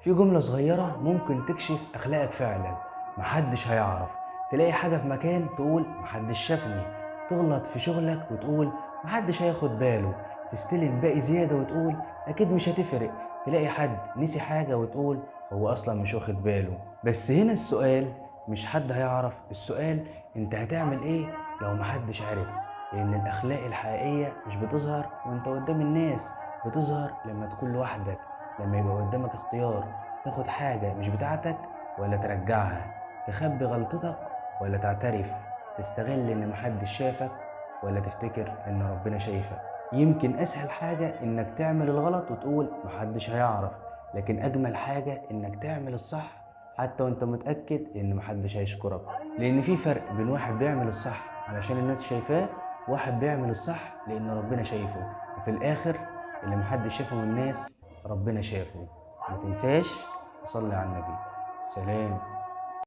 في جملة صغيرة ممكن تكشف أخلاقك فعلا. محدش هيعرف. تلاقي حاجة في مكان تقول محدش شافني. تغلط في شغلك وتقول محدش هياخد باله. تستلم باقي زيادة وتقول أكيد مش هتفرق. تلاقي حد نسي حاجة وتقول هو أصلا مش واخد باله. بس هنا السؤال مش حد هيعرف، السؤال انت هتعمل ايه لو محدش عرف. لأن الأخلاق الحقيقية مش بتظهر وانت قدام الناس، بتظهر لما تكون لوحدك. لما يبقى قدامك اختيار، تاخد حاجة مش بتاعتك ولا ترجعها، تخبي غلطتك ولا تعترف، تستغل ان محدش شافك ولا تفتكر ان ربنا شايفك. يمكن اسهل حاجة انك تعمل الغلط وتقول محدش هيعرف، لكن اجمل حاجة انك تعمل الصح حتى وانت متأكد ان محدش هيشكرك. لان في فرق بين واحد بيعمل الصح علشان الناس شايفاه، وواحد بيعمل الصح لان ربنا شايفه. وفي الاخر اللي محدش شافه من الناس ربنا شافه. ما تنساش تصلي على النبي. سلام.